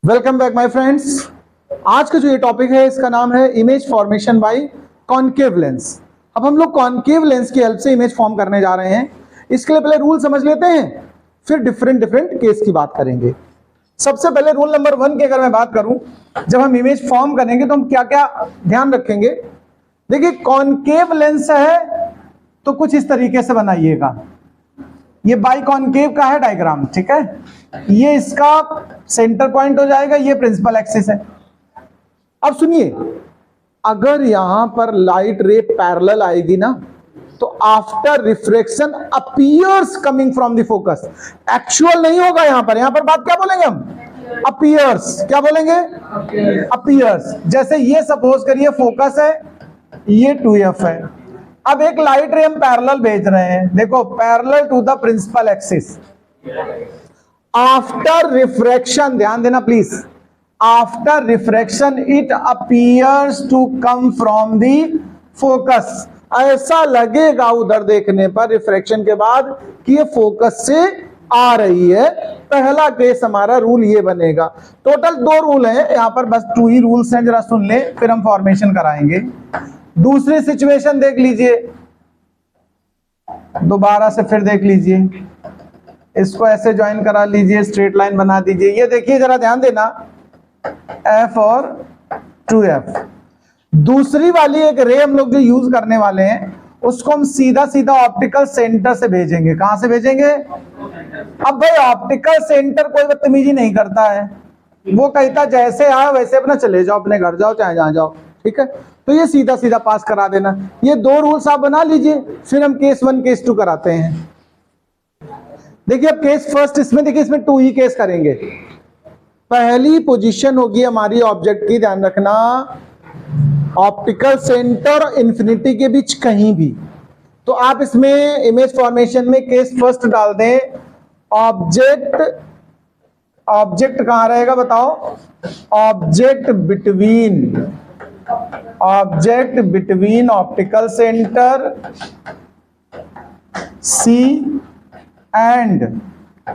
Welcome back my friends. आज का जो ये टॉपिक है इसका नाम है image formation by concave lens. अब हम लोग कॉनकेव लेंस की हेल्प से इमेज फॉर्म करने जा रहे हैं। इसके लिए पहले रूल समझ लेते हैं, फिर डिफरेंट केस की बात करेंगे। सबसे पहले रूल नंबर 1 की अगर मैं बात करूं, जब हम इमेज फॉर्म करेंगे तो हम क्या क्या ध्यान रखेंगे। देखिए, कॉनकेव लेंस है तो कुछ इस तरीके से बनाइएगा। ये बाई कॉनकेव का है डायग्राम, ठीक है। ये इसका सेंटर पॉइंट हो जाएगा, ये प्रिंसिपल एक्सिस है। अब सुनिए, अगर यहां पर लाइट रे पैरेलल आएगी ना, तो after refraction appears coming from the focus. Actual नहीं होगा यहां पर बात क्या बोलेंगे हम? अपीयर्स। क्या बोलेंगे? अपीयर्स। जैसे ये सपोज करिए फोकस है, ये 2f है। अब एक लाइट रे हम पैरेलल भेज रहे हैं, देखो parallel to the principal axis. After refraction, ध्यान देना please, after refraction it appears to come from the focus. ऐसा लगेगा उधर देखने पर रिफ्रैक्शन के बाद कि ये फोकस से आ रही है। पहला केस हमारा रूल ये बनेगा। टोटल 2 रूल हैं यहां पर, बस 2 ही रूल्स हैं, जरा सुन ले फिर हम फॉर्मेशन कराएंगे। दूसरी सिचुएशन देख लीजिए, दोबारा से फिर देख लीजिए, इसको ऐसे ज्वाइन करा लीजिए, स्ट्रेट लाइन बना दीजिए। ये देखिए, जरा ध्यान देना, F और 2F। दूसरी वाली एक रे हम लोग जो यूज करने वाले हैं, उसको हम सीधा सीधा ऑप्टिकल सेंटर से भेजेंगे। कहां से भेजेंगे? अब भाई ऑप्टिकल सेंटर कोई बदतमीजी नहीं करता है, वो कहता जैसे आओ वैसे अपना चले जाओ, अपने घर जाओ चाहे जहां जाओ, ठीक है। तो ये सीधा सीधा पास करा देना। ये 2 रूल्स आप बना लीजिए, फिर हम केस 1 केस 2 कराते हैं। देखिए अब केस फर्स्ट, इसमें देखिए इसमें 2 ही केस करेंगे। पहली पोजीशन होगी हमारी ऑब्जेक्ट की, ध्यान रखना, ऑप्टिकल सेंटर और इंफिनिटी के बीच कहीं भी। तो आप इसमें इमेज फॉर्मेशन में केस फर्स्ट डाल दें, ऑब्जेक्ट कहां रहेगा बताओ? Object between optical centre C and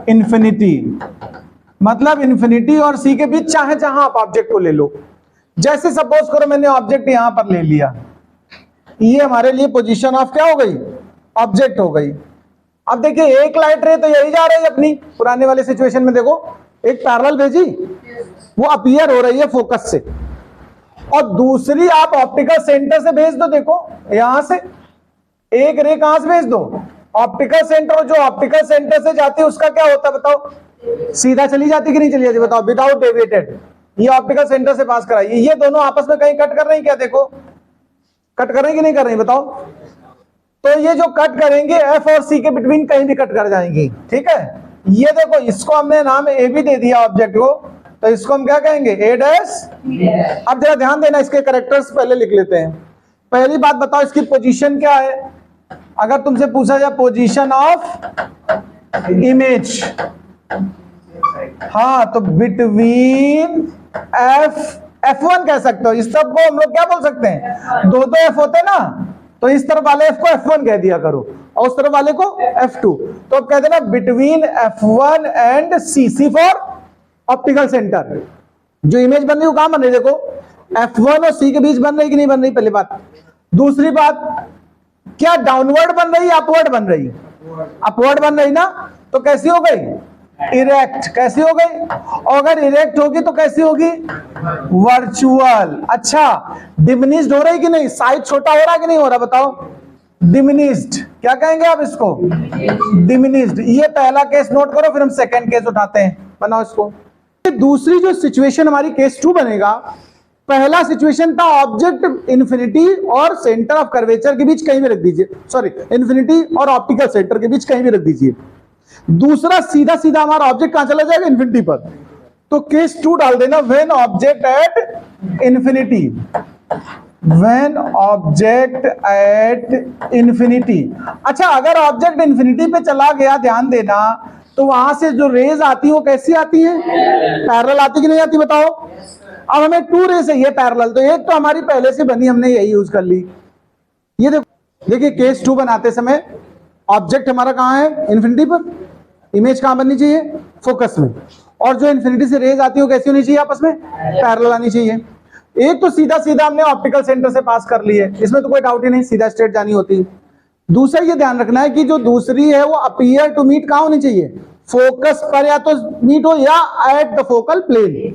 infinity. मतलब इंफिनिटी और C के बीच चाहे जहां आप ऑब्जेक्ट को ले लो। जैसे सपोज करो मैंने ऑब्जेक्ट यहां पर ले लिया, ये हमारे लिए पोजीशन ऑफ क्या हो गई? ऑब्जेक्ट हो गई। अब देखिए एक लाइट रे तो यही जा रही है अपनी पुराने वाले सिचुएशन में, देखो एक पैरेलल भेजी, वो अपीयर हो रही है फोकस से, और दूसरी आप ऑप्टिकल सेंटर से भेज दो। देखो यहां से एक रे कहां से भेज दो? Optical centre. जो ऑप्टिकल सेंटर से जाती है उसका क्या होता है बताओ? सीधा चली जाती कि नहीं चली जाती बताओ? Without deviated. ये ऑप्टिकल सेंटर से पास कराइए। ये दोनों आपस में कहीं कट कर रही हैं क्या? देखो कट कर रही कि नहीं कर रही बताओ? तो ये जो कट करेंगे F और C के बिटवीन कहीं भी कट कर जाएंगी, ठीक है। ये देखो, इसको हमने नाम A भी दे दिया ऑब्जेक्ट को, तो इसको हम क्या कहेंगे? A dash. अब जरा ध्यान देना, इसके कैरेक्टर्स पहले लिख लेते हैं। पहली बात बताओ, इसकी पोजीशन क्या है? अगर तुमसे पूछा जाए पोजीशन ऑफ इमेज, हाँ, तो बिटवीन F1 कह सकते हो। इस तरफ को हम लोग क्या बोल सकते हैं? 2 F होते ना, तो इस तरफ वाले F को F1 कह दिया करो और उस तरफ वाले को F2। तो अब कह देना between F1 and C for optical centre. जो इमेज बन रही है वो कहां बन रही है? देखो F1 और C के बीच बन रही कि नहीं बन रही? पहली बात। दूसरी बात, क्या डाउनवर्ड बन रही है अपवर्ड बन रही? अपवर्ड बन रही ना, तो कैसी हो गई? इरेक्ट। कैसी हो गई? और अगर इरेक्ट होगी तो कैसी होगी? वर्चुअल। अच्छा, डिमिनिश्ड हो रही कि नहीं? साइज छोटा हो रहा कि नहीं हो रहा बताओ? डिमिनिश्ड। क्या कहेंगे आप इसको? डिमिनिश्ड। ये पहला केस नोट करो, फिर हम सेकंड केस उठाते हैं। बनाओ इसको। दूसरी जो सिचुएशन हमारी केस 2 बनेगा, पहला सिचुएशन था ऑब्जेक्ट इंफिनिटी और सेंटर ऑफ कर्वेचर के बीच कहीं भी रख दीजिए, सॉरी इंफिनिटी और ऑप्टिकल सेंटर के बीच कहीं भी रख दीजिए। दूसरा सीधा सीधा हमारा ऑब्जेक्ट कहां चला जाएगा? इंफिनिटी पर। तो केस 2 डाल देना, when object at infinity. When object at infinity. अच्छा, अगर ऑब्जेक्ट इंफिनिटी पे चला गया, ध्यान देना, तो वहां से जो रेज आती है वो कैसी आती है? पैरेलल आती कि नहीं आती बताओ? अब हमें 2 रेज है, ये पैरेलल, तो एक तो हमारी पहले से बनी, हमने यही यूज कर ली। ये देखो, देखिए केस 2 बनाते समय ऑब्जेक्ट हमारा कहां है? इंफिनिटी पर। इमेज कहां बननी चाहिए? फोकस में। और जो इन्फिनिटी से रेज आती है वो कैसी होनी चाहिए, आपस में पैरेलल आनी चाहिए। एक तो सीधा सीधा हमने ऑप्टिकल सेंटर से पास कर ली है, इसमें तो कोई डाउट ही नहीं, सीधा स्ट्रेट जानी होती। दूसरा ये ध्यान रखना है कि जो दूसरी है वो अपीयर टू मीट कहां होनी चाहिए, फोकस पर या तो मीट हो या एट द फोकल प्लेन।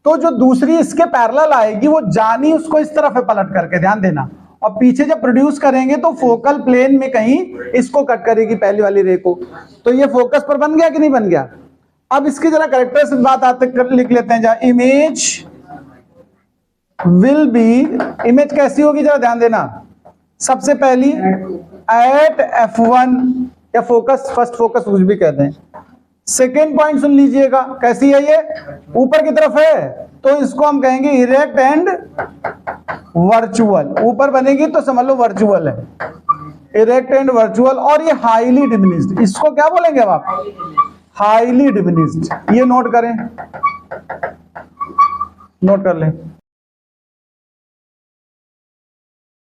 तो जो दूसरी इसके पैरेलल आएगी वो जानी उसको इस तरफ है पलट करके, ध्यान देना, और पीछे जब प्रोड्यूस करेंगे तो फोकल प्लेन में कहीं इसको कट करेगी पहली वाली रे को। तो ये फोकस पर बन गया कि नहीं बन गया। अब इसकी जरा कैरेक्टर्स बात आते लिख लेते हैं, जरा इमेज विल बी, इमेज कैसी होगी जरा ध्यान देना। सबसे पहली एट F1 या फोकस, फर्स्ट फोकस कुछ भी कहते हैं। सेकेंड पॉइंट सुन लीजिएगा, कैसी है ये, ऊपर की तरफ है तो इसको हम कहेंगे इरेक्ट एंड वर्चुअल, ऊपर बनेगी तो समझ लो वर्चुअल है, इरेक्ट एंड वर्चुअल। और ये हाईली डिमिनिश्ड, इसको क्या बोलेंगे अब आप, हाईली डिमिनिश्ड। ये नोट करें, नोट कर लें।